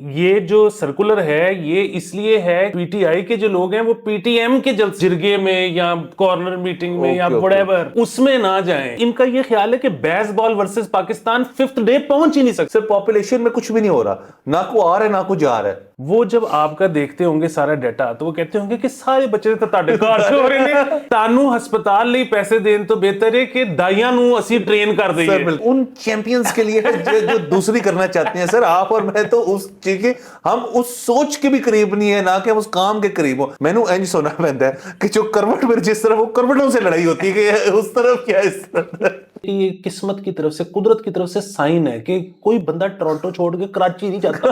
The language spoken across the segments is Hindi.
ये जो सर्कुलर है ये इसलिए है पीटीआई के जो लोग हैं वो पीटीएम के जल जिरगे में या कॉर्नर मीटिंग में या व्हाटएवर उसमें ना जाएं। इनका ये ख्याल है कि baseball versus Pakistan fifth day पहुंच ही नहीं सकते। सर पॉपुलेशन में कुछ भी नहीं हो रहा, ना को आ रहा है ना को जा रहा है। वो जब आपका देखते होंगे सारा डाटा तो वो कहते होंगे कि सारे बच्चे तो ਤੁਹਾਡੇ ਘਰ से हो रहे ने तानू हस्पताल ਲਈ पैसे देन तो बेहतर है कि दाइयां नु ਅਸੀਂ ट्रेन कर दईए। सर उन चैंपियंस के लिए जो दूसरी करना चाहते हैं सर, आप और मैं तो उस चीज के हम उस सोच के भी करीब नहीं है, ना कि हम उस काम के करीब हो। मैंने इंज सुना पैदा है कि जो करवट में जिस तरफ वो करवटों से लड़ाई होती है कि उस तरफ क्या इस तरफ। ये किस्मत की तरफ से, कुदरत की तरफ से साइन है कि कोई बंदा टोरंटो छोड़ के कराची नहीं जाता।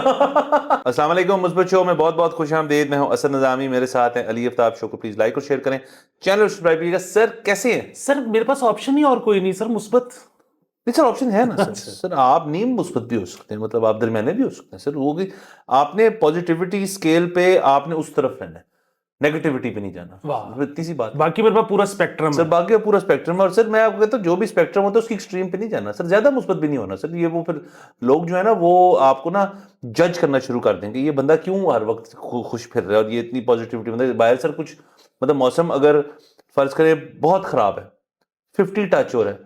अस्सलाम वालेकुम, मुस्बत शो में बहुत बहुत खुशामदीद। मैं हूं असद नज़ामी, मेरे साथ हैं अली आफ्ताब। शो को प्लीज लाइक और शेयर करें, चैनल सब्सक्राइब कीजिएगा। सर कैसे हैं? सर मेरे पास ऑप्शन ही और कोई नहीं सर, मुस्बत। नहीं सर, ऑप्शन है ना सर। सर आप नहीं मुस्बत भी हो सकते हैं, मतलब आप दरमियाने भी हो सकते हैं सर। वो कि आपने पॉजिटिविटी स्केल पे आपने उस तरफ रहना है, नेगेटिविटी पे नहीं जाना। इतनी सी बात। बाकी मेरे पास पूरा स्पेक्ट्रम सर बाकी पूरा स्पेक्ट्रम। और सर मैं आपको कहता हूँ जो भी स्पेक्ट्रम होता है उसकी एक्सट्रीम पे नहीं जाना सर, ज्यादा मुस्बत भी नहीं होना सर। ये वो फिर लोग जो है ना वो आपको ना जज करना शुरू कर देंगे, ये बंदा क्यों हर वक्त खुश फिर रहा है और ये इतनी पॉजिटिविटी। मतलब बाहर सर कुछ मतलब मौसम अगर फर्ज करें बहुत खराब है, 50 टच हो रहा है,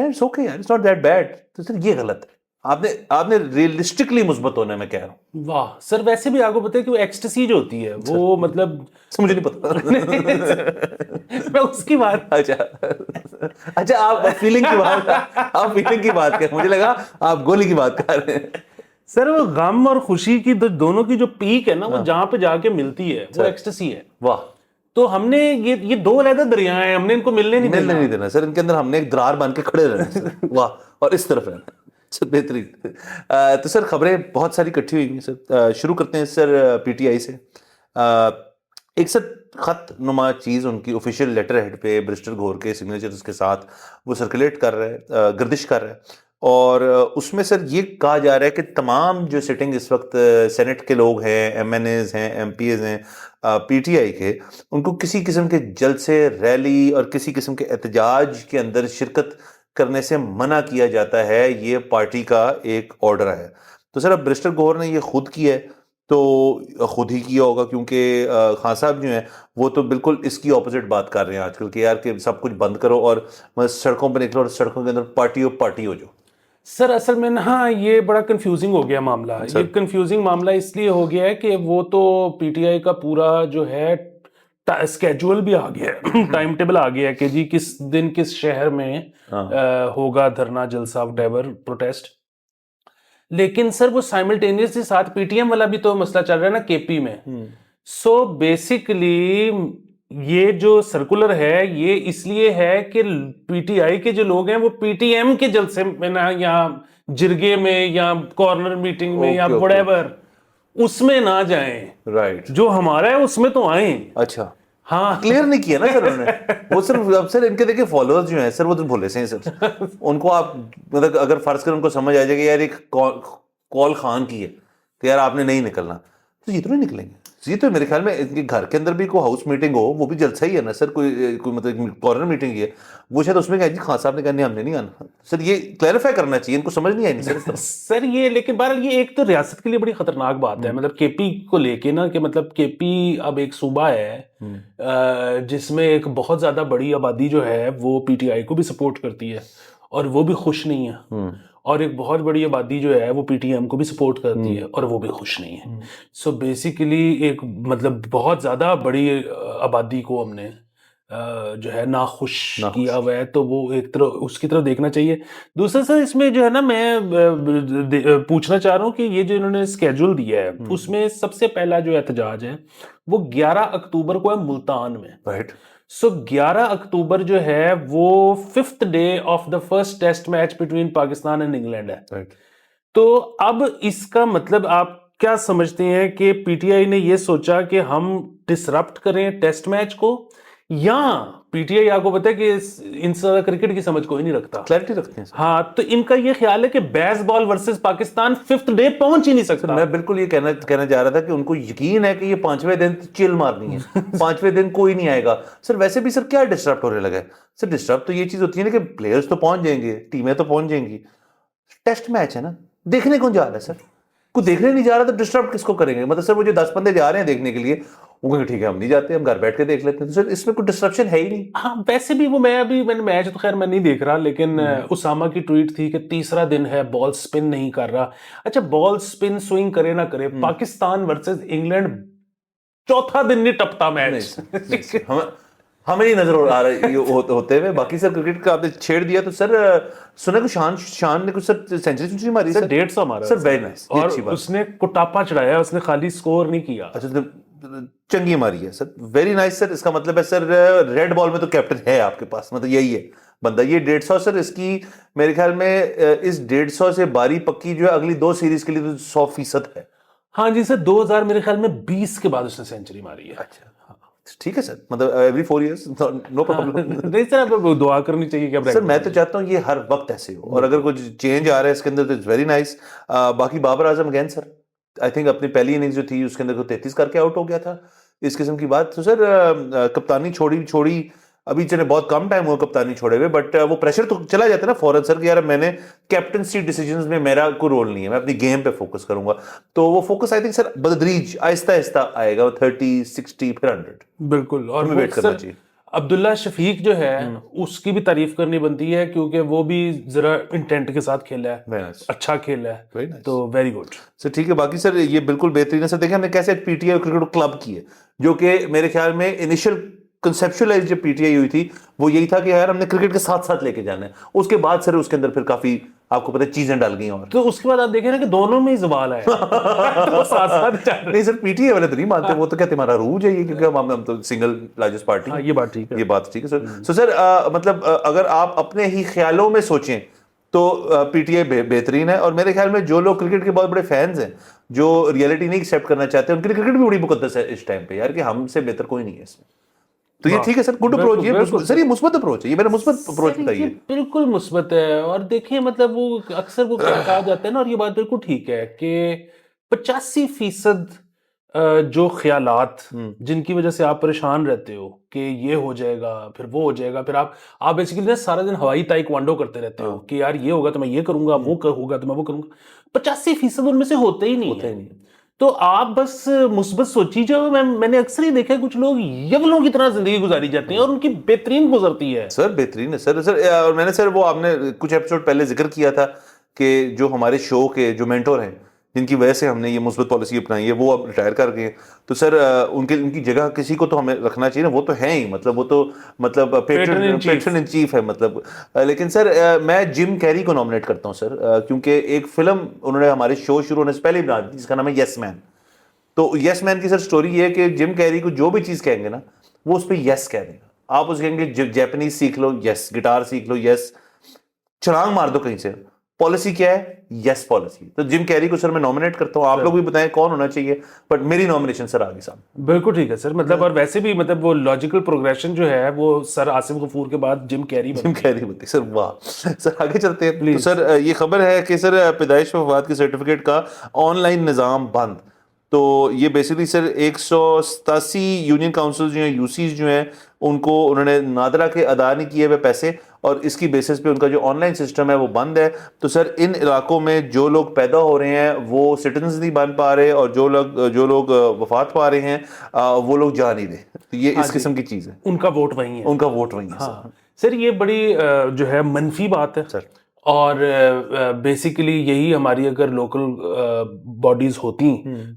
इट्स ओके यार, इट्स नॉट दैट बैड, तो सर ये गलत है। आपने रियलिस्टिकली मुस्बत होना है, मैं कह रहा हूँ। वाह सर, वैसे भी आपको पता है कि वो एक्सटेसी जो होती है वो मतलब मुझे नहीं पता। मैं उसकी बात अच्छा आप फीलिंग की बात कर, मुझे लगा आप गोली की बात कर रहे हैं। सर वो गम और खुशी की दोनों की जो पीक है ना वो जहां पे जाके मिलती है वो एक्सटेसी है। वाह। तो हमने ये दो अलग दरिया हैं, हमने इनको मिलने नहीं देना सर। इनके अंदर हमने एक दरार बन के खड़े रहना। वाह। और इस तरफ रहना सर, बेहतरीन। तो सर खबरें बहुत सारी इकट्ठी हुई हैं सर। शुरू करते हैं सर पीटीआई से। एक सर खत नुमा चीज़ उनकी ऑफिशियल लेटर हेड पे ब्रिस्टर घोर के सिग्नेचर्स के साथ वो सर्कुलेट कर रहा है, गर्दिश कर रहा है। और उसमें सर ये कहा जा रहा है कि तमाम जो सिटिंग इस वक्त सेनेट के लोग हैं, एमएनएज हैं, एमपीएज हैं पीटीआई के, उनको किसी किस्म के जलसे, रैली और किसी किस्म के एहतजाज के अंदर शिरकत करने से मना किया जाता है। ये पार्टी का एक ऑर्डर है। तो सर अब ब्रिस्टर घोर ने ये खुद किया है, तो खुद ही किया होगा, क्योंकि खान साहब जो हैं वो तो बिल्कुल इसकी ऑपोजिट बात कर रहे हैं आजकल कि यार कि सब कुछ बंद करो और सड़कों पर निकलो और सड़कों के अंदर पार्टी हो जो। सर असल में ना हाँ ये बड़ा कंफ्यूजिंग हो गया मामला। ये कंफ्यूजिंग मामला इसलिए हो गया है कि वो तो पीटीआई का पूरा जो है स्केड्यूल भी आ गया है, टाइम टेबल आ गया है कि जी किस दिन किस शहर में होगा धरना, जलसा, व्हाटएवर, प्रोटेस्ट। लेकिन सर वो साइमल्टेनियसली साथ पीटीएम वाला भी तो मसला चल रहा है ना केपी में। सो बेसिकली ये जो सर्कुलर है ये इसलिए है कि पीटीआई के जो लोग हैं वो पीटीएम के जलसे में ना या जिरगे में या कॉर्नर मीटिंग में या व्हाटएवर उसमें ना जाएं। राइट। जो हमारा है उसमें तो आए। अच्छा हाँ क्लियर नहीं किया ना सर उन्होंने। वो सिर्फ अब सर इनके देखिए फॉलोअर्स जो हैं सर वो तो भोले से हैं सर। उनको आप मतलब अगर फर्ज करें उनको समझ आ जाएगा यार एक कॉल खान की है कि यार आपने नहीं निकलना, तो ये तो नहीं निकलेंगे। ये तो मेरे ख्याल में इनके घर के अंदर भी कोई हाउस मीटिंग हो वो भी जलसा ही है ना सर, कोई मतलब कॉर्नर मीटिंग ही है वो, शायद उसमें कहा जी खान साहब ने कहा नहीं हमने नहीं आना। सर ये क्लैरिफाई करना चाहिए, इनको समझ नहीं आई नहीं सर। सर ये लेकिन बहरहाल ये एक तो रियासत के लिए बड़ी खतरनाक बात है, मतलब केपी को लेके ना कि मतलब केपी अब एक सूबा है जिसमें एक बहुत ज्यादा बड़ी आबादी जो है वो पीटीआई को भी सपोर्ट करती है और वो भी खुश नहीं है, और एक बहुत बड़ी आबादी जो है वो पीटीएम को भी सपोर्ट करती है और वो भी खुश नहीं है। सो बेसिकली एक मतलब बहुत ज़्यादा बड़ी आबादी को हमने जो है नाखुश किया हुआ है, तो वो एक तरह उसकी तरफ देखना चाहिए। दूसरा सर इसमें जो है ना मैं पूछना चाह रहा हूँ कि ये जो इन्होंने स्केड्यूल दिया है उसमें सबसे पहला जो एहतजाज है वो 11 अक्टूबर को है मुल्तान में। राइट। सो 11 अक्टूबर जो है वो fifth day of the first test match between Pakistan and England है। तो अब इसका मतलब आप क्या समझते हैं कि पीटीआई ने ये सोचा कि हम डिसरप्ट करें टेस्ट मैच को, या पीटीआई आपको पता है कि इन क्रिकेट की समझ कोई नहीं रखता, क्लैरिटी रखते हैं सर। हाँ, तो इनका ये ख्याल है कि baseball versus Pakistan fifth day पहुंच ही नहीं सकता। मैं बिल्कुल ये कहना जा रहा था कि उनको यकीन है कि ये 5वें दिन चिल मारनी है। 5वें दिन कोई नहीं आएगा सर। वैसे भी सर क्या डिस्टर्ब होने लगा है सर? डिस्टर्ब तो ये चीज होती है ना कि प्लेयर्स तो पहुंच जाएंगे, टीमें तो पहुंच जाएंगी, टेस्ट मैच है ना, देखने कौन जा रहा है सर? कोई देखने नहीं जा रहा तो डिस्टर्ब किसको करेंगे? मतलब सर वो जो 10 बंदे जा रहे हैं देखने के लिए, वो कहेंगे ठीक है हम नहीं जाते, हम घर बैठ के देख लेते हैं। तो सर इसमें कोई डिस्ट्रप्शन है ही नहीं। हाँ वैसे भी वो मैंने मैच तो खैर मैं नहीं देख रहा, लेकिन उसामा की ट्वीट थी कि तीसरा दिन है बॉल स्पिन नहीं कर रहा। अच्छा बॉल स्पिन स्विंग करे ना करे, पाकिस्तान वर्सेस इंग्लैंड चौथा दिन नहीं टपता नहीं मैच। सर, नहीं सर, हमें नहीं नजर आ रहा है ये होते हुए। बाकी सर क्रिकेट का आपने छेड़ दिया तो सर सुना कि शान ने कुछ सर सेंचुरी मारी सर 150 मारा सर, वेरी नाइस, ये और अच्छी बात। उसने कुटापा चढ़ाया, उसने खाली स्कोर नहीं किया। अच्छा तो चंगी मारी है सर, वेरी नाइस सर। इसका मतलब है सर रेड बॉल में तो कैप्टन है आपके पास, मतलब यही है बंदा। ये 150 सर, इसकी मेरे ख्याल में इस 150 से बारी पक्की जो है अगली 2 सीरीज के लिए तो 100% है। हाँ जी सर, 2000 मेरे ख्याल में 20 के बाद उसने सेंचुरी मारी है। अच्छा ठीक है सर, मतलब एवरी 4 years नो प्रॉब्लम। नहीं सर, अब दुआ करनी चाहिए कि सर मैं तो चाहता हूँ ये हर वक्त ऐसे हो, और अगर कुछ चेंज आ रहा है इसके अंदर तो इट्स वेरी नाइस। बाकी Babar Azam again sir, I think अपनी पहली इनिंग्स जो थी उसके अंदर को 33 करके आउट हो गया था, इस किस्म की बात। तो सर कप्तानी छोड़ी अभी चले बहुत कम टाइम हुआ कप्तानी छोड़े हुए, बट वो प्रेशर तो चला जाता है ना फौरन सर कि यार मैंने कैप्टनसी डिसीजंस में मेरा कोई रोल नहीं है, मैं अपनी गेम पे फोकस करूंगा। तो वो focus I think sir बदरीज Aahista Aahista आएगा, 30 60 फिर 100। बिल्कुल। और हमें वो वेट करना सर चाहिए। अब्दुल्ला शफीक जो है उसकी भी तारीफ करनी बनती है, क्योंकि वो भी जरा इंटेंट के साथ खेला है, वेरी नाइस, अच्छा खेला है, वेरी नाइस। तो वेरी गुड सर ठीक है, बाकी सर ये बिल्कुल बेहतरीन है सर। देखिए हमने कैसे पीटीआई क्रिकेट क्लब की है, जो कि मेरे ख्याल में इनिशियल कंसेप्चुअलाइज जब पीटीआई हुई थी वो यही था कि यार हमने क्रिकेट के साथ साथ लेके जाना है। उसके बाद सर उसके अंदर फिर काफी आपको पता है चीजें डाल गई। और तो उसके बाद आप देखें ना कि दोनों में ही जवाल है। तो साथ साथ चल रहे। नहीं सर पीटीआई वाले तो नहीं मानते, वो तो कहते हमारा रूज है ये, क्योंकि हम तो सिंगल लार्जेस्ट पार्टी। हाँ ये बात ठीक है। ये बात ठीक है सर। सो सर मतलब अगर आप अपने ही ख्यालों में सोचें तो पीटीआई बेहतरीन है, और मेरे ख्याल में जो लोग क्रिकेट के बहुत बड़े फैंस हैं, जो रियलिटी नहीं एक्सेप्ट करना चाहते, उनके लिए क्रिकेट भी बड़ी मुकद्दस है इस टाइम पे यार, कि हमसे बेहतर कोई नहीं है इसमें। तो ये ठीक है सर, गुड अप्रोच। ये सर ये मुस्बत अप्रोच है, ये मेरा मुस्बत अप्रोच बताइए। बिल्कुल मुस्बत है। और देखिए मतलब वो अक्सर वो कहा जाता है ना, और ये बात बिल्कुल ठीक है कि 85% जो ख्यालात जिनकी वजह से आप परेशान रहते हो कि ये हो जाएगा फिर वो हो जाएगा, फिर आप बेसिकली ना सारा दिन हवाई ताइक्वांडो करते रहते हो कि यार ये होगा तो मैं ये करूंगा, वो होगा तो मैं वो करूंगा। 85% उनमें से होते ही नहीं है। तो आप बस मुस्बत सोची जाओ। मैंने अक्सर ही देखा है कुछ लोग यवलों की तरह जिंदगी गुजारी जाती है और उनकी बेहतरीन गुजरती है। सर बेहतरीन है सर। और मैंने सर वो आपने कुछ एपिसोड पहले जिक्र किया था कि जो हमारे शो के जो मेंटोर हैं, जिनकी वजह से हमने ये मुस्बत पॉलिसी अपनाई है, वो अब रिटायर कर गए। तो सर उनकी जगह किसी को तो हमें रखना चाहिए ना, वो तो है ही, मतलब वो तो मतलब पेट्रन इन चीफ है मतलब। लेकिन सर मैं जिम कैरी को नॉमिनेट करता हूँ सर, क्योंकि एक फिल्म उन्होंने हमारे शो शुरू होने से पहले ही बना दी जिसका नाम है यस मैन। तो यस मैन की सर स्टोरी ये है कि जिम कैरी को जो भी चीज़ कहेंगे ना वो उस पर यस कह देगा। आप उसे कहेंगे जापानीज सीख लो, यस, गिटार सीख लो, यस, छलांग मार दो कहीं से, पॉलिसी क्या है, यस पॉलिसी। तो जिम कैरी को सर मैं नॉमिनेट करता हूं, आप लोग भी बताएं कौन होना चाहिए, बट मेरी नॉमिनेशन सर आगे साहब। बिल्कुल ठीक है सर। मतलब और वैसे भी मतलब वो लॉजिकल प्रोग्रेशन जो है वो सर आसिम गफूर के बाद जिम कैरी बनती सर। वाह सर, आगे चलते हैं। तो सर ये खबर है कि सर पैदाइश वफात के सर्टिफिकेट का ऑनलाइन निज़ाम बंद। तो ये बेसिकली सर 187 यूनियन काउंसिल जो हैं, यूसीज जो हैं, उनको उन्होंने नादरा के अदा नहीं किए हुए पैसे, और इसकी बेसिस पे उनका जो ऑनलाइन सिस्टम है वो बंद है। तो सर इन इलाकों में जो लोग पैदा हो रहे हैं वो सिटीजन्स नहीं बन पा रहे, और जो लोग वफात पा रहे हैं वो लोग जा नहीं रहे। तो ये इस किस्म की चीज़ है, उनका वोट वही है, उनका वोट वही है। हाँ सर ये बड़ी जो है मनफी बात है सर। और बेसिकली यही हमारी अगर लोकल बॉडीज होती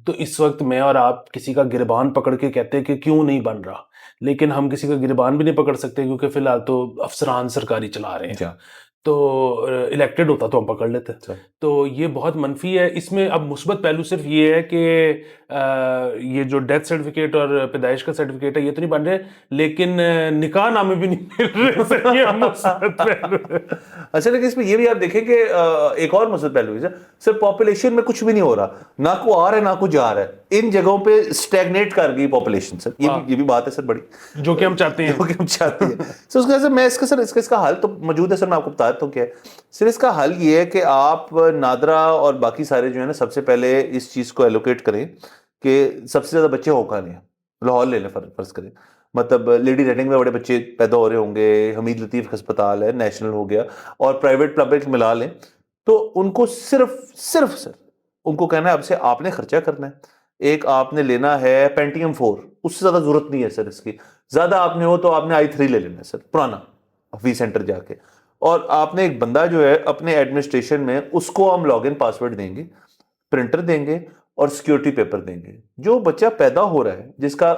तो इस वक्त मैं और आप किसी का गिरबान पकड़ के कहते कि क्यों नहीं बन रहा, लेकिन हम किसी का गिरबान भी नहीं पकड़ सकते क्योंकि फिलहाल तो अफसरान सरकारी चला रहे हैं। तो इलेक्टेड होता तो हम पकड़ लेते। तो ये बहुत मनफी है। इसमें अब मुस्बत पहलू सिर्फ ये है कि ये जो डेथ सर्टिफिकेट और पैदाइश का सर्टिफिकेट है ये तो नहीं बन रहे, लेकिन निकाह नामे भी नहीं मिल रहे। ये मुस्बत पहलू है। अच्छा, लेकिन इसमें ये भी आप देखें कि एक और मुस्बत पहलू है सर, पॉपुलेशन में कुछ भी नहीं हो रहा, ना को आ रहा है ना को जा रहा है, इन जगहों पे स्टैग्नेट कर गई पॉपुलेशन सर। ये भी बात है सर बड़ी, जो कि हम चाहते हैं, सर उसका मैं इसका हल तो मौजूद है सर, मैं आपको बताता हूँ क्या है सर। इसका हल ये है कि आप नादरा और बाकी सारे जो है ना, सबसे पहले इस चीज को एलोकेट करें कि सबसे ज्यादा बच्चे हो कहाँ नहीं, लाहौर ले लें फर्ज करें, मतलब लेडी रेडिंग में बड़े बच्चे पैदा हो रहे होंगे, हमीद लतीफ अस्पताल है, नेशनल हो गया, और प्राइवेट पब्लिक मिला लें, तो उनको सिर्फ सर उनको कहना है अब से आपने खर्चा करना है, एक आपने लेना है पेंटियम 4, उससे ज्यादा जरूरत नहीं है सर इसकी, ज्यादा आपने हो तो आपने i3 ले लेना है सर पुराना वी सेंटर जाके, और आपने एक बंदा जो है अपने एडमिनिस्ट्रेशन में उसको हम लॉगिन पासवर्ड देंगे, प्रिंटर देंगे और सिक्योरिटी पेपर देंगे। जो बच्चा पैदा हो रहा है जिसका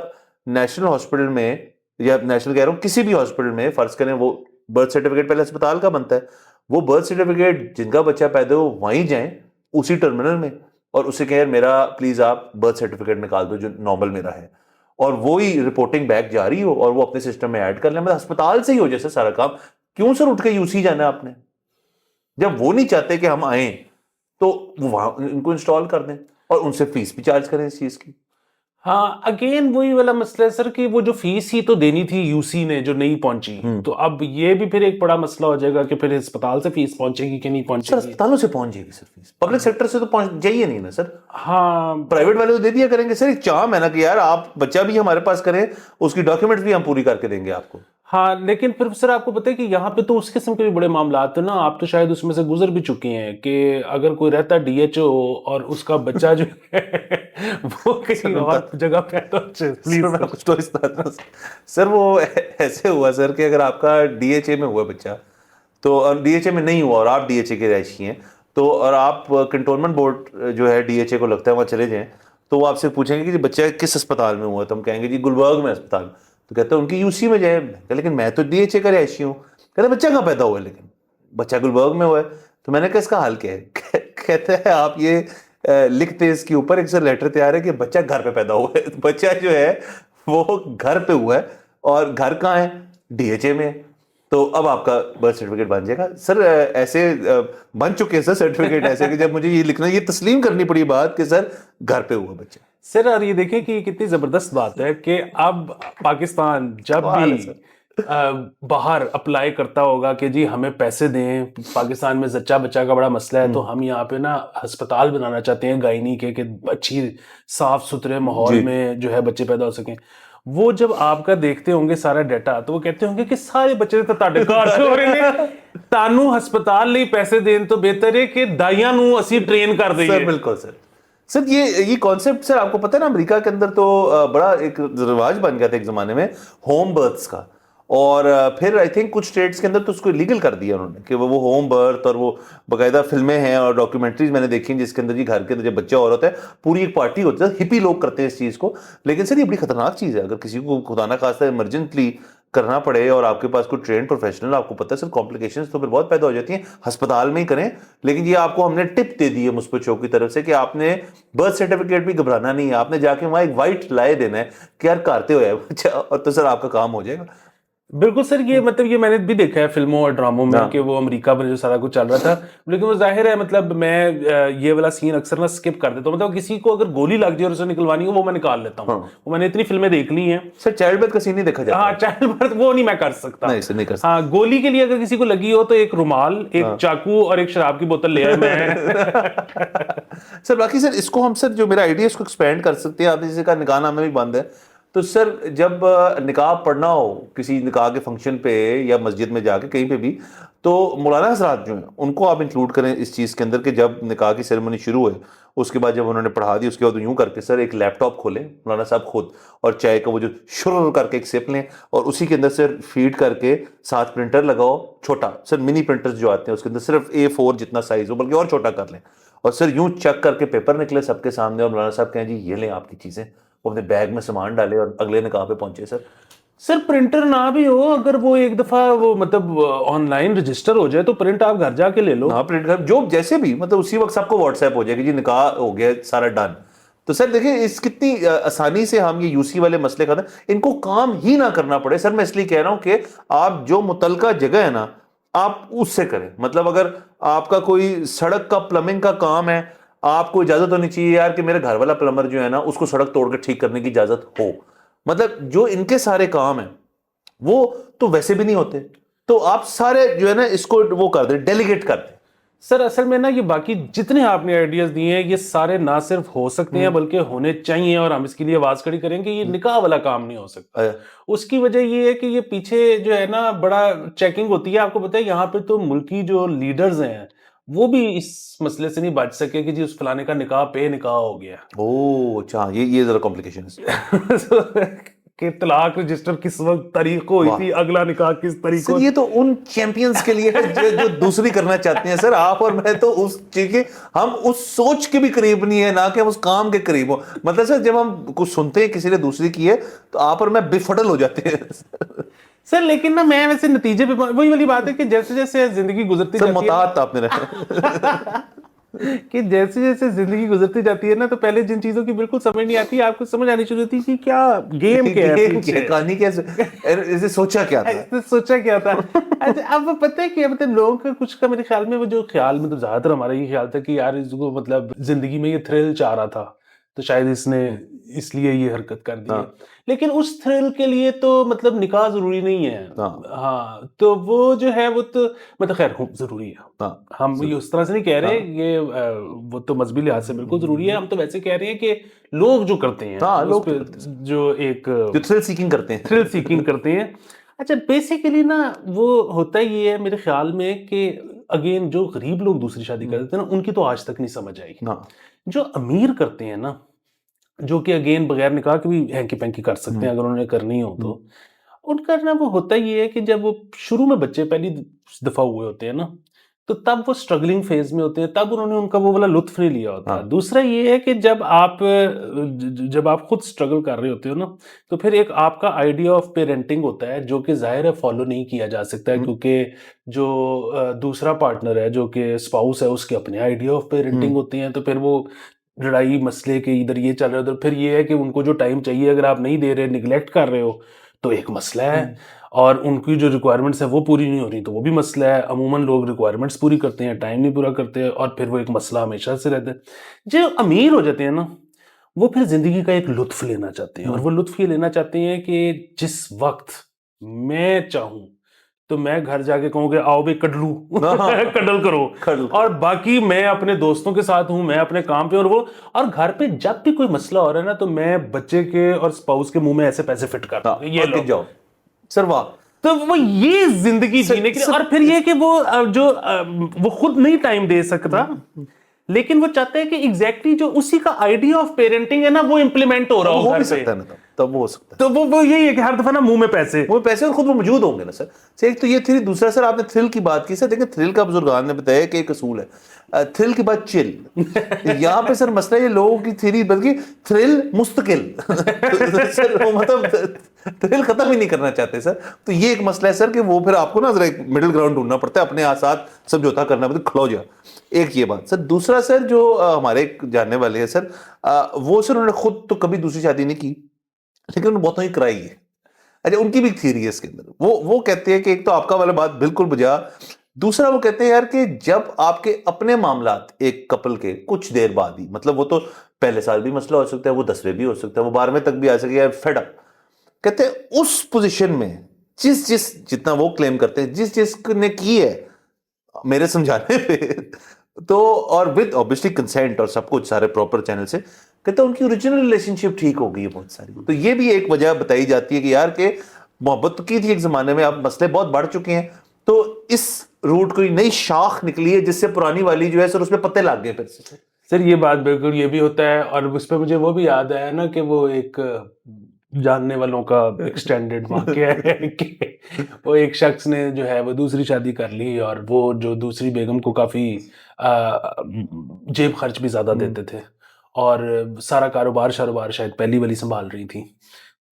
नेशनल हॉस्पिटल में या नेशनल कह रहा हूं किसी भी हॉस्पिटल में फर्ज करें वो बर्थ सर्टिफिकेट पहले अस्पताल का बनता है, वो बर्थ सर्टिफिकेट जिनका बच्चा पैदा हो वहीं जाएं उसी टर्मिनल में और उसे कहें मेरा प्लीज आप बर्थ सर्टिफिकेट निकाल दो जो नॉर्मल मेरा है, और वो ही रिपोर्टिंग बैक जारी हो और वो अपने सिस्टम में ऐड कर लें, मतलब अस्पताल से ही हो जैसे सारा काम। क्यों सर उठ के यूसी जाना आपने? जब वो नहीं चाहते कि हम आए तो वो वहां इनको इंस्टॉल कर दें और उनसे फीस भी चार्ज करें इस चीज की। हाँ, अगेन वही वाला मसला है सर कि वो जो फीस ही तो देनी थी यूसी ने जो नहीं पहुंची, तो अब ये भी फिर एक बड़ा मसला हो जाएगा कि फिर अस्पताल से फीस पहुंचेगी कि नहीं सर पहुंचेगी। अस्पतालों से पहुंच जाएगी सर फीस, पब्लिक सेक्टर से तो पहुंच जाइए नहीं ना सर। हाँ, प्राइवेट वाले तो दे दिया करेंगे सर, एक चाम है ना कि यार आप बच्चा भी हमारे पास करें, उसकी डॉक्यूमेंट्स भी हम पूरी करके देंगे आपको। हाँ, लेकिन फिर सर आपको पता है कि यहाँ पे तो उस किस्म के भी बड़े मामला तो ना, आप तो शायद उसमें से गुजर भी चुके हैं कि अगर कोई रहता डीएचओ और उसका बच्चा जो है वो किसी और जगह पे तो सर मैं कुछ तो सर वो ऐसे हुआ सर कि अगर आपका डीएचए में हुआ बच्चा तो डीएचए में नहीं हुआ और आप डीएचए के रहायशी हैं तो, और आप कंटोनमेंट बोर्ड जो है डीएचए को लगता है वहाँ चले जाएं तो वो आपसे पूछेंगे कि बच्चा किस अस्पताल में हुआ, तो हम कहेंगे जी गुलबर्ग में अस्पताल, तो कहते हैं उनकी यूसी में जाए, लेकिन मैं तो डीएचए का रहायशी हूँ। कहते बच्चा कहाँ पैदा हुआ है? लेकिन बच्चा गुलबर्ग में हुआ है। तो मैंने कहा इसका हाल क्या है? कहते हैं आप ये लिखते इसके ऊपर एक सर लेटर तैयार है कि बच्चा घर पे पैदा हुआ है। बच्चा जो है वो घर पे हुआ है और घर कहाँ है? डीएचए में। तो अब आपका बर्थ सर्टिफिकेट बन जाएगा सर। ऐसे बन चुके हैं सर सर्टिफिकेट ऐसे कि जब मुझे ये लिखना, ये तस्लीम करनी पड़ी बात कि सर घर पे हुआ बच्चा। सर और ये देखें कि कितनी जबरदस्त बात है कि अब पाकिस्तान जब भी बाहर अप्लाई करता होगा कि जी हमें पैसे दें, पाकिस्तान में जच्चा बच्चा का बड़ा मसला है तो हम यहाँ पे ना अस्पताल बनाना चाहते हैं गायनी के कि अच्छी साफ सुथरे माहौल में जो है बच्चे पैदा हो सकें, वो जब आपका देखते होंगे सारा डाटा तो वो कहते होंगे कि सारे बच्चे तो ਤੁਹਾਡੇ ਘਰ से हो रहे हैं, तानू हस्पताल ਲਈ पैसे देन तो बेहतर है कि दाइयां ਨੂੰ ਅਸੀਂ ट्रेन कर देंगे। सर बिल्कुल सर ये कॉन्सेप्ट सर आपको पता है ना अमेरिका के अंदर तो बड़ा एक रिवाज बन गया था एक जमाने में होम बर्थ्स का, और फिर आई थिंक कुछ स्टेट्स के अंदर तो उसको लीगल कर दिया उन्होंने कि वो होम बर्थ, और वो बाकायदा फिल्में हैं और डॉक्यूमेंट्रीज मैंने देखी हैं जिसके अंदर जी घर के अंदर जब बच्चा और होता है पूरी एक पार्टी होती है, हिपी लोग करते हैं इस चीज़ को। लेकिन सर ये बड़ी खतरनाक चीज़ है, अगर किसी को खुदा ना खास्ता इमरजेंटली करना पड़े और आपके पास कोई ट्रेन प्रोफेशनल, आपको पता है सर कॉम्प्लिकेशंस तो फिर बहुत पैदा हो जाती हैं, अस्पताल में ही करें। लेकिन ये आपको हमने टिप दे दी है मुस्बत शो की तरफ से कि आपने बर्थ सर्टिफिकेट भी घबराना नहीं है, आपने जाके वहाँ एक वाइट लाए देना है कि यार करते हो बच्चा, और तो सर आपका काम हो जाएगा। बिल्कुल सर, ये मतलब ये मैंने भी देखा है फिल्मों और ड्रामों में कि वो अमेरिका में जो सारा कुछ चल रहा था, लेकिन वो जाहिर है मतलब मैं ये वाला सीन अक्सर ना स्किप कर देता हूँ, मतलब किसी को अगर गोली लग जाए और उसे निकलवानी हो वो मैं निकाल लेता हूँ। वो मैंने इतनी फिल्में देख ली हैं सर, चाइल्ड बर्थ का सीन नहीं देखा जाता। हाँ, चाइल्ड बर्थ वो नहीं मैं कर सकता। नहीं सर, नहीं कर सकता। हाँ, गोली के लिए अगर किसी को लगी हो तो एक रुमाल, एक चाकू और एक शराब की बोतल ले आए मैं। सर बाकी सर इसको हम सर जो मेरा आइडिया इसको एक्सपेंड कर सकते हैं। आपने जैसे कहा निकाह नामे भी बंद है, तो सर जब निकाह पढ़ना हो किसी निकाह के फंक्शन पे या मस्जिद में जाके कहीं पे भी, तो मौलाना हजरात जो हैं उनको आप इंक्लूड करें इस चीज़ के अंदर कि जब निकाह की सेरेमनी शुरू हुए उसके बाद जब उन्होंने पढ़ा दी उसके बाद यूं करके सर एक लैपटॉप खोलें मौलाना साहब खुद, और चाय का वो जो शुरू करके एक सिप लें और उसी के अंदर सर फीड करके साथ प्रिंटर लगाओ, छोटा सर मिनी प्रिंटर्स जो आते हैं उसके अंदर सिर्फ A4 जितना साइज हो, बल्कि और छोटा कर लें, और सर यूं चेक करके पेपर निकले सबके सामने और मौलाना साहब कहें जी ये लें आपकी चीज़ें, वो अपने बैग में सामान डाले और अगले निकाह पे पहुंचे। सर प्रिंटर ना भी हो, अगर वो एक दफा वो मतलब ऑनलाइन रजिस्टर हो जाए तो प्रिंट आप घर जाके ले लो। हाँ, प्रिंट कर जो जैसे भी मतलब उसी वक्त सबको व्हाट्सएप हो जाएगी जी निकाह हो गया सारा डन। तो सर देखिए इस कितनी आसानी से हम ये यूसी वाले मसले का इनको काम ही ना करना पड़े। सर मैं इसलिए कह रहा हूं कि आप जो मुतलका जगह है ना आप उससे करें, मतलब अगर आपका कोई सड़क का प्लम्बिंग का काम है, आपको इजाजत होनी चाहिए यार कि मेरे घर वाला प्लम्बर जो है ना उसको सड़क तोड़ के ठीक करने की इजाजत हो। मतलब जो इनके सारे काम है वो तो वैसे भी नहीं होते, तो आप सारे जो है ना इसको वो कर दें, डेलीगेट कर दें। सर असल में ना ये बाकी जितने आपने आइडियाज दिए हैं ये सारे ना सिर्फ हो सकते हैं बल्कि होने चाहिए, और हम इसके लिए आवाज खड़ी करेंगे। ये निकाह वाला काम नहीं हो सकता। उसकी वजह ये है कि ये पीछे जो है ना बड़ा चेकिंग होती है। आपको पता है यहाँ पे तो मुल्की जो लीडर्स हैं वो भी इस मसले से नहीं बच सके कि जी उस फलाने का निकाह पे निकाह हो गया। ओ अच्छा, ये जरा कॉम्प्लिकेशन है। कि तलाक रजिस्टर किस वक्त तारीख को हुई वाह थी, अगला निकाह किस तारीख सर, को। ये तो उन चैंपियंस के लिए है जो दूसरी करना चाहते हैं सर। आप और मैं तो उस चीज के, हम उस सोच के भी करीब नहीं है, ना कि हम उस काम के करीब हो। मतलब सर जब हम कुछ सुनते हैं किसी ने दूसरी की है तो आप और मैं बेफडल हो जाते हैं। सर लेकिन ना मैं वैसे नतीजे पे वही वाली बात है कि जैसे जैसे जिंदगी गुजरती सर जाती है मोहतात आपने रखा। कि जैसे जैसे जिंदगी गुजरती जाती है ना, तो पहले जिन चीजों की बिल्कुल समझ नहीं आती, आपको समझ आनी शुरू होती है कि क्या गेम क्या है गेम पीछे। क्या, कहानी कैसे, इसे सोचा क्या था। ऐसे सोचा क्या था। अच्छा अब वो पता है कि मतलब लोगों का कुछ का मेरे ख्याल में वो जो ख्याल, मतलब ज्यादातर हमारा ये ख्याल था कि यार इसको मतलब जिंदगी में ये थ्रिल चाह रहा था, तो शायद इसने इसलिए ये हरकत कर दी है। हाँ लेकिन उस थ्रिल के लिए तो मतलब निकाह जरूरी नहीं है। हाँ हाँ तो वो जो है वो तो मतलब खैर जरूरी है। हाँ हम ये उस तरह से नहीं कह रहे, हाँ ये वो तो मजहबी लिहाज से बिल्कुल जरूरी है। हम तो वैसे कह रहे हैं कि लोग जो करते हैं हाँ, उस लोग पे तो करते हैं जो एक जो थ्रिल सीकिंग करते हैं। थ्रिल सीकिंग करते हैं। अच्छा बेसिकली ना वो होता ही है मेरे ख्याल में कि अगेन जो गरीब लोग दूसरी शादी कर देते हैं ना, उनकी तो आज तक नहीं समझ आई। हाँ जो अमीर करते हैं ना, जो कि अगेन बगैर निकाह के भी हैंकी पैंकी कर सकते हैं अगर उन्हें करनी हो तो, उनका ना वो होता ही है कि जब वो शुरू में बच्चे पहली दफा हुए होते हैं ना, तो तब वो स्ट्रगलिंग फेज में होते हैं, तब उन्होंने उनका वो वाला लुत्फ नहीं लिया होता। हाँ दूसरा ये है कि जब आप जब आप खुद स्ट्रगल कर रहे होते हो ना, तो फिर एक आपका आइडिया ऑफ पेरेंटिंग होता है जो कि जाहिर है फॉलो नहीं किया जा सकता है, क्योंकि जो दूसरा पार्टनर है जो कि स्पाउस है उसके अपने आइडिया ऑफ पेरेंटिंग होते हैं। तो फिर वो लड़ाई मसले के इधर ये चल रहा है उधर, फिर ये है कि उनको जो टाइम चाहिए अगर आप नहीं दे रहे, निगलेक्ट कर रहे हो, तो एक मसला है। और उनकी जो रिक्वायरमेंट्स है वो पूरी नहीं हो रही तो वो भी मसला है। अमूमन लोग रिक्वायरमेंट्स पूरी करते हैं, टाइम नहीं पूरा करते, और फिर वो एक मसला हमेशा से रहता है। जो अमीर हो जाते हैं ना, वो फिर जिंदगी का एक लुत्फ लेना चाहते हैं, और वो लुत्फ ये लेना चाहते हैं कि जिस वक्त मैं चाहूं तो मैं घर जाके कहूँ कि आओ भाई कडलू कडल करो, कडल और बाकी मैं अपने दोस्तों के साथ हूँ, मैं अपने काम पे, और वो, और घर पे जब भी कोई मसला हो रहा है ना, तो मैं बच्चे के और स्पाउस के मुंह में ऐसे पैसे फिट कर दूं कि ये लो। जाओ सर, वाह। तो वो ये जिंदगी जीने के लिए, और फिर ये कि वो वो खुद नहीं टाइम दे सकता, लेकिन वो चाहते हैं कि एग्जैक्टली जो उसी का आइडिया ऑफ पेरेंटिंग है ना वो इंप्लीमेंट हो रहा हो हो घर भी पे। सकता है ना, तब वो हो सकता है। तो वो यही है कि हर दफा ना मुंह में पैसे। वो पैसे और खुद वो मौजूद होंगे ना सर। एक तो ये थ्रिल, दूसरा सर आपने थ्रिल की बात की सर, देखिए थ्रिल का बुजुर्गान ने बताया कि एक असूल है, थ्रिल के बाद चिल। यहाँ पे सर मसला ये लोगों की थ्री, बल्कि थ्रिल मुस्तकिल। सर वो मतलब थ्रिल खत्म ही नहीं करना चाहते सर। तो ये एक मसला है सर कि वो फिर आपको ना जरा एक मिडिल ग्राउंड ढूंढना पड़ता है, अपने साथ समझौता करना पड़ता है, खड़ो जा। एक ये बात सर। दूसरा सर जो हमारे जानने वाले हैं सर, वो सर उन्होंने खुद तो कभी दूसरी शादी नहीं की, लेकिन उन्होंने बहुतों ही कराई है। अच्छा, उनकी भी थ्योरी है इसके अंदर। वो कहते हैं कि एक तो आपका वाला बात बिल्कुल बुझा, दूसरा वो कहते हैं यार कि जब आपके अपने मामलात एक कपल के कुछ देर बाद ही, मतलब वो तो पहले साल भी मसला हो सकता है, वो 10वें भी हो सकता है, वो 12वें तक भी आ सकता है, यार फेड अप, कहते हैं उस पोजीशन में जितना वो क्लेम करते हैं जिस ने की है मेरे समझाने पे, तो और विद ऑब्वियसली कंसेंट और सब कुछ सारे प्रॉपर चैनल से, कहते हैं उनकी ओरिजिनल रिलेशनशिप ठीक हो गई है बहुत सारी। तो ये भी एक वजह बताई जाती है कि यार के मोहब्बत की थी एक जमाने में, अब मसले बहुत बढ़ चुके हैं, तो इस रूट कोई नई शाख निकली है जिससे पुरानी वाली जो है सर उसमें पत्ते लग गए फिर से। सर ये बात बिल्कुल ये भी होता है, और उस पर मुझे वो भी याद आया ना कि वो एक जानने वालों का एक्सटेंडेड वाकया है कि वो एक शख्स ने जो है वो दूसरी शादी कर ली, और वो जो दूसरी बेगम को काफी जेब खर्च भी ज्यादा देते थे, और सारा कारोबार शायद पहली वाली संभाल रही थी।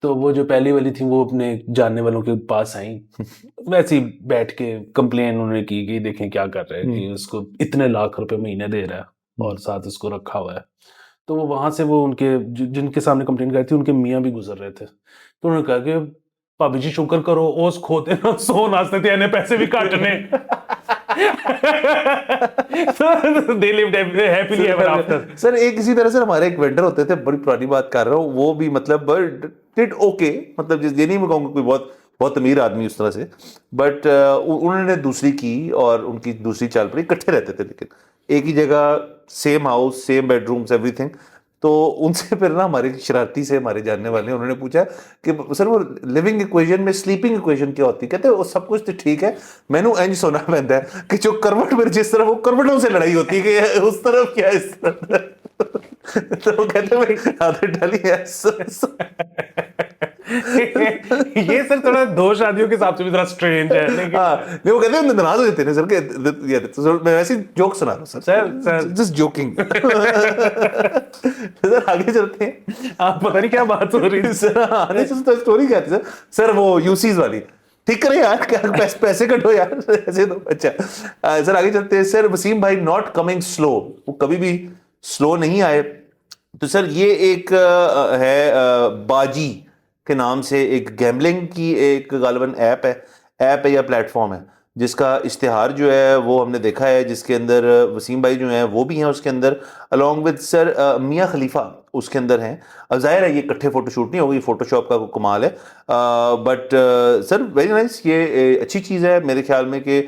तो वो जो पहली वाली थी वो अपने जानने वालों के पास आई, वैसे ही बैठ के कंप्लेन उन्होंने की कि देखें क्या कर रहे हैं कि उसको इतने लाख रुपए महीने दे रहा है और साथ उसको रखा हुआ है। तो वो वहां से वो उनके जिनके सामने कंप्लेन करी थी उनके मियाँ भी गुजर रहे थे, तो उन्होंने कहा कि भाभी जी शुक्र करो ओस खोते ना सो नाचते थे यानी पैसे भी काटने। तो they lived happily ever after. Sir एक इसी तरह से हमारे एक वेंडर होते थे, बड़ी पुरानी बात कर रहा हूँ, वो भी मतलब डिड ओके, मतलब जिस ये नहीं मैं कहूँगा कोई बहुत बहुत अमीर आदमी उस तरह से, बट उन्होंने दूसरी की और उनकी दूसरी चाल पड़ी, इकट्ठे रहते थे लेकिन एक ही जगह, same house, same bedrooms, everything. तो उनसे फिर ना हमारे शरारती से हमारे जानने वाले उन्होंने पूछा कि सर वो लिविंग इक्वेशन में स्लीपिंग इक्वेशन क्या होती है? कहते वो सब कुछ तो ठीक है, मैनू इंज सोना पैंदा है कि जो करवट में जिस तरह वो करवटों से लड़ाई होती है कि उस तरफ क्या इस तरफ तो वो कहते हैं आदत डाली है ये सर थोड़ा दो शादियों के हिसाब से भी थोड़ा स्ट्रेंज है, लेकिन हाँ नहीं वो कहते हैं नाराज हो जाते हैं सर के तो मैं वैसे जोक सुना रहा हूँ सर जस्ट जोकिंग सर आगे चलते हैं। आप पता नहीं क्या बात हो रही है। सर आने से तो स्टोरी क्या थी सर? सर वो यूसीज वाली ठीक करे यार, क्या पैसे कटो यार ऐसे तो अच्छा। सर आगे चलते हैं सर। वसीम भाई नॉट कमिंग स्लो, वो कभी भी स्लो नहीं आए। तो सर ये एक बाजी के नाम से एक गैम्बलिंग की एक गालिबन ऐप है या प्लेटफॉर्म है जिसका इश्तिहार जो है वो हमने देखा है, जिसके अंदर वसीम भाई जो हैं वो भी हैं उसके अंदर, अलॉन्ग विद सर मियां खलीफा उसके अंदर हैं। अब जाहिर है ये इकट्ठे फोटोशूट नहीं होगी, फोटोशॉप का कमाल है, बट सर वेरी नाइस, ये अच्छी चीज़ है मेरे ख्याल में कि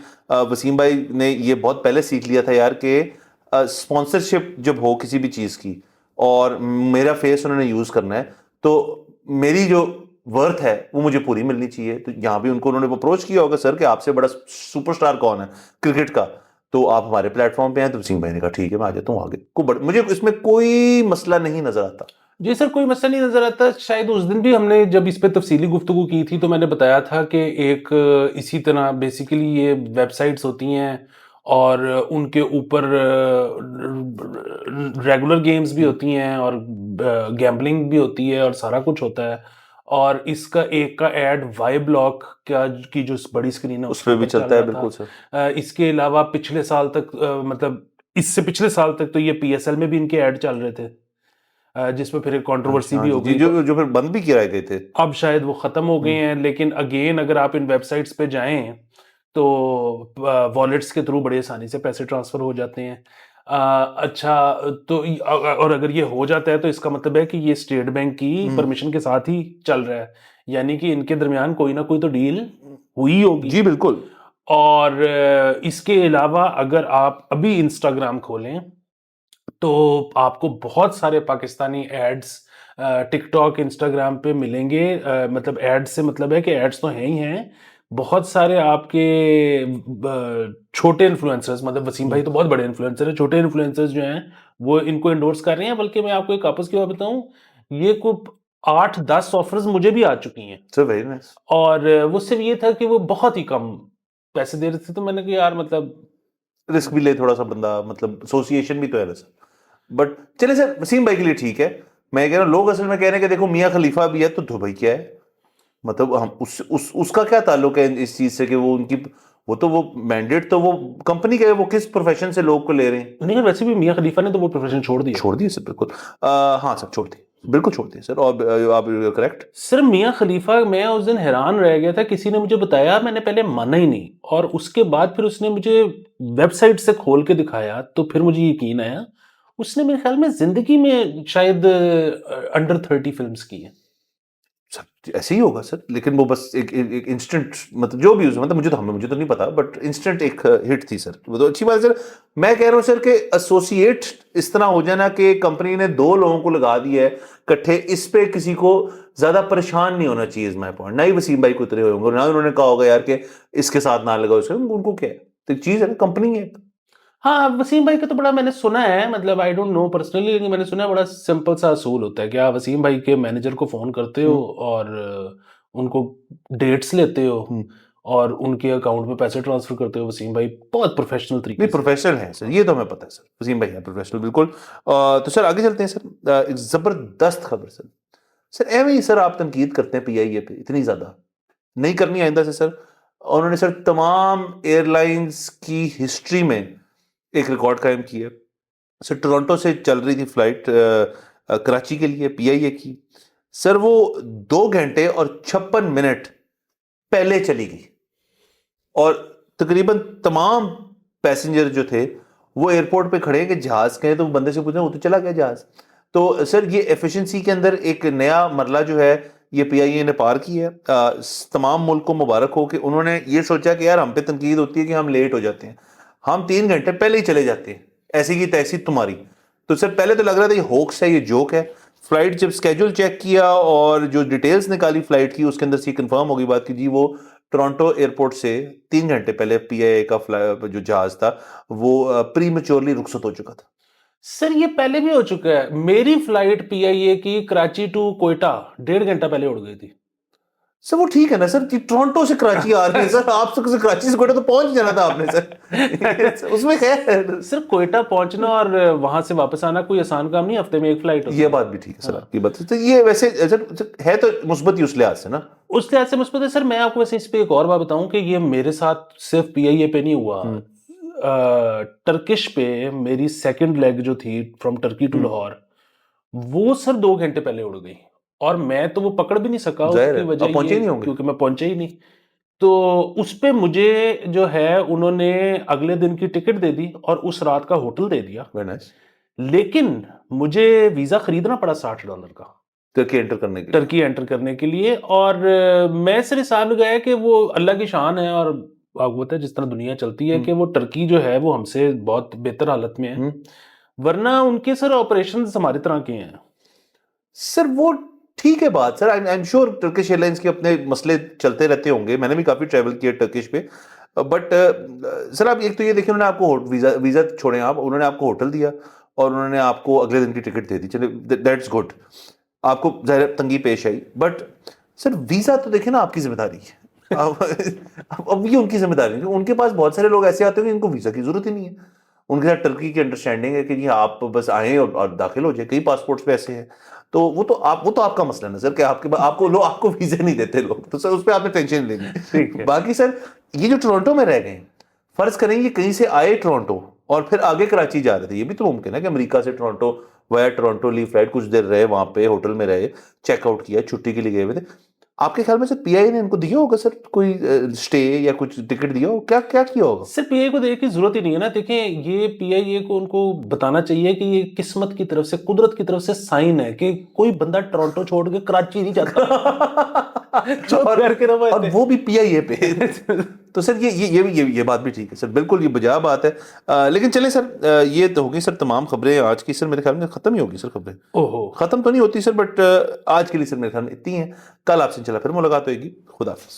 वसीम भाई ने ये बहुत पहले सीख लिया था यार कि स्पॉन्सरशिप जब हो किसी भी चीज़ की और मेरा फेस उन्होंने यूज़ करना है तो मेरी जो वर्थ है वो मुझे पूरी मिलनी चाहिए। तो यहाँ भी उनको उन्होंने अप्रोच किया होगा सर कि आपसे बड़ा सुपरस्टार कौन है क्रिकेट का, तो आप हमारे प्लेटफॉर्म पे हैं। तो सिंह भाई ने कहा ठीक है मैं आ जाता हूँ आगे मुझे इसमें कोई मसला नहीं नजर आता। जी सर कोई मसला नहीं नजर आता। शायद उस दिन भी हमने जब इस पे तफसीली गुफ्तगू की थी तो मैंने बताया था कि एक इसी तरह बेसिकली ये वेबसाइट्स होती हैं और उनके ऊपर रेगुलर गेम्स भी होती हैं और गैम्बलिंग भी होती है और सारा कुछ होता है। और इसका एक का ऐड वाई ब्लॉक का की जो बड़ी स्क्रीन है उस पर भी चलता है बिल्कुल सर। इसके अलावा पिछले साल तक मतलब इससे पिछले साल तक तो ये पीएसएल में भी इनके ऐड चल रहे थे जिसमें फिर एक कंट्रोवर्सी भी हो गई, जो फिर बंद भी किए गए थे। अब शायद वो खत्म हो गए हैं। लेकिन अगेन अगर आप इन वेबसाइट्स पे जाएं तो वॉलेट्स के थ्रू बड़ी आसानी से पैसे ट्रांसफर हो जाते हैं। अच्छा तो और अगर ये हो जाता है तो इसका मतलब है कि ये स्टेट बैंक की परमिशन के साथ ही चल रहा है, यानी कि इनके दरमियान कोई ना कोई तो डील हुई होगी। जी बिल्कुल। और इसके अलावा अगर आप अभी इंस्टाग्राम खोलें तो आपको बहुत सारे पाकिस्तानी एड्स टिकटॉक इंस्टाग्राम पे मिलेंगे। मतलब एड्स से मतलब है कि एड्स तो हैं ही हैं, बहुत सारे आपके छोटे इन्फ्लुएंसर्स, मतलब वसीम भाई तो बहुत बड़े इन्फ्लुएंसर हैं, छोटे इन्फ्लुएंसर्स जो हैं वो इनको एंडोर्स कर रहे हैं। बल्कि मैं आपको एक आपस की बात बताऊं, ये कुछ 8-10 ऑफर्स मुझे भी आ चुकी हैं। Sir very nice. और वो सिर्फ ये था कि वो बहुत ही कम पैसे दे रहे थे, तो मैंने कहा यार मतलब रिस्क भी ले थोड़ा सा बंदा, मतलब एसोसिएशन भी तो है ना सर। बट चले सर वसीम भाई के लिए ठीक है, मैं कह रहा हूँ लोग असल में कह रहे हैं कि देखो मियां खलीफा भी है तो भाई क्या है, मतलब हम उसका क्या ताल्लुक है इस चीज से कि वो उनकी वो मैंडेट तो वो कंपनी का है, वो किस प्रोफेशन से लोग को ले रहे हैं। नहीं, वैसे भी मियां खलीफा ने तो वो प्रोफेशन छोड़ दिया सर बिल्कुल। हाँ सर छोड़ दिए, बिल्कुल छोड़ दिए सर। और आप करेक्ट सर। मियां खलीफा, मैं उस दिन हैरान रह गया था, किसी ने मुझे बताया, मैंने पहले माना ही नहीं, और उसके बाद फिर उसने मुझे वेबसाइट से खोल के दिखाया तो फिर मुझे यकीन आया। उसने मेरे ख्याल में जिंदगी में शायद अंडर 30 फिल्म्स की है। सर ऐसे ही होगा सर, लेकिन वो बस एक इंस्टेंट, मतलब जो भी मतलब मुझे तो नहीं पता, बट इंस्टेंट एक हिट थी सर, वो तो अच्छी बात है सर। मैं कह रहा हूँ सर कि एसोसिएट इस तरह हो जाना कि कंपनी ने 2 लोगों को लगा दिया है इकट्ठे, इस पे किसी को ज्यादा परेशान नहीं होना चाहिए, इज माय पॉइंट। ना ही वसीम भाई को उतरे होंगे, ना उन्होंने कहा होगा यार कि इसके साथ ना लगाओ, उनको क्या है, तो चीज है ना, कंपनी है। हाँ, वसीम भाई का तो बड़ा मैंने सुना है, मतलब आई डोंट नो पर्सनली, लेकिन मैंने सुना है बड़ा सिंपल सा असूल होता है कि आप वसीम भाई के मैनेजर को फोन करते हो और उनको डेट्स लेते हो और उनके अकाउंट में पैसे ट्रांसफर करते हो। वसीम भाई बहुत प्रोफेशनल तरीके नहीं प्रोफेशनल है सर, ये तो हमें पता है सर, वसीम भाई है प्रोफेशनल बिल्कुल। तो सर आगे चलते हैं सर। एक जबरदस्त खबर सर। सर एवं ही सर आप तनकीद करते हैं पीआईए पे इतनी ज्यादा नहीं करनी आइंदा से सर। उन्होंने सर तमाम एयरलाइंस की हिस्ट्री में एक रिकॉर्ड कायम किया। सर टोरंटो से चल रही थी फ्लाइट कराची के लिए पीआईए की, सर वो 2 घंटे और 56 मिनट पहले चली गई और तकरीबन तमाम पैसेंजर जो थे वो एयरपोर्ट पे खड़े हैं कि जहाज कहें, तो बंदे से पूछे वो तो चला गया जहाज। तो सर ये एफिशिएंसी के अंदर एक नया मरला जो है ये पीआईए ने पार की है। तमाम मुल्क को मुबारक हो कि उन्होंने ये सोचा कि यार हम पे तनकीद होती है कि हम लेट हो जाते हैं, हम 3 घंटे पहले ही चले जाते हैं, ऐसी की तैसी तुम्हारी। तो सर पहले तो लग रहा था ये होक्स है, ये जोक है। फ्लाइट जब स्केड्यूल चेक किया और जो डिटेल्स निकाली फ्लाइट की, उसके अंदर से कंफर्म हो गई बात कि जी वो टोरंटो एयरपोर्ट से 3 घंटे पहले पीआईए का जो जहाज था वो प्री मेच्योरली रुखसत हो चुका था। सर ये पहले भी हो चुका है। मेरी फ्लाइट पीआईए की कराची टू कोयटा 1.5 घंटा पहले उड़ गई थी। सर वो ठीक है ना सर कि टोरंटो से कराची आ रही है सर, आप से कराची से कोयटा तो पहुंच जाना था आपने सर। उसमें क्या है सर कोयटा पहुंचना और वहां से वापस आना कोई आसान काम नहीं, हफ्ते में एक फ्लाइट होती ये है। बात भी ठीक है सर, आपकी बात तो ये वैसे सर है तो मुस्बत ही उस लिहाज से ना। उस लिहाज से मुस्बत है सर। मैं आपको वैसे इस पे एक और बात बताऊं कि ये मेरे साथ सिर्फ पीआईए पे नहीं हुआ। टर्किश पे मेरी सेकंड लेग जो थी फ्रॉम टर्की टू लाहौर, वो सर 2 घंटे पहले उड़ गई और मैं तो वो पकड़ भी नहीं सका। जाहिर उसकी है वजह आप पहुंचे ये ही नहीं होंगे। क्योंकि मैं पहुंचा ही नहीं। तो उस पे मुझे जो है उन्होंने अगले दिन की टिकट दे दी और उस रात का होटल दे दिया, वेरी नाइस। लेकिन मुझे वीजा खरीदना पड़ा $60 का टर्की एंटर करने के लिए। टर्की एंटर करने के लिए। और मैं सिर्फ हिसाब लगाया कि वो अल्लाह की शान है और आपको पता है जिस तरह दुनिया चलती है कि वो टर्की जो है वो हमसे बहुत बेहतर हालत में है, वरना उनके सर ऑपरेशन हमारी तरह के हैं। सर वो ठीक है बात sir, I am sure Turkish airlines के अपने मसले चलते रहते होंगे, मैंने भी काफी ट्रैवल किया टर्किश पे। बट सर आप एक तो ये देखिए, उन्होंने आपको वीजा वीजा छोड़े आप, उन्होंने आपको होटल दिया और उन्होंने आपको अगले दिन की टिकट दे दी, चले दैट्स गुड। आपको ज़ाहिर तंगी पेश आई, बट सर वीजा तो देखिए ना आपकी जिम्मेदारी है। अब ये उनकी जिम्मेदारी है, उनके पास बहुत सारे लोग ऐसे आते हैं कि इनको वीजा की जरूरत ही नहीं है। उनके साथ टर्की की अंडरस्टैंडिंग है कि जी आप बस आए और दाखिल हो जाए, कई पासपोर्ट्स पे ऐसे हैं। तो वो तो आपका मसला है ना सर कि आपको वीजा नहीं देते लोग, तो सर उस पर आपने टेंशन नहीं ठीक लेनी। है। बाकी सर ये जो टोरंटो में रह गए, फर्ज करें ये कहीं से आए टोरंटो और फिर आगे कराची जा रहे थे, ये भी तो मुमकिन है कि अमेरिका से टोरंटो वाया टोरंटो ली फ्लाइट, कुछ देर रहे वहां पे होटल में रहे, चेकआउट किया, छुट्टी के लिए गए हुए थे। आपके ख्याल में सर पीआई ने इनको दिया होगा सर कोई स्टे या कुछ टिकट दिया हो, क्या क्या किया होगा? सर पीआई को देने की जरूरत ही नहीं है ना। देखिए ये पीआईए को उनको बताना चाहिए कि ये किस्मत की तरफ से, कुदरत की तरफ से साइन है कि कोई बंदा टोरंटो छोड़ के कराची नहीं जाता। और वो भी पीआईए पे। तो सर ये बात भी ठीक है सर, बिल्कुल ये बजा बात है। लेकिन चलें सर, ये तो होगी सर तमाम खबरें आज की। सर मेरे ख्याल में खत्म ही होगी सर खबरें। ओहो, खत्म तो नहीं होती सर, बट आज के लिए सर मेरे ख्याल में इतनी है। कल आपसे इंशाल्लाह फिर मुलाकात होगी। खुदा हाफिज़।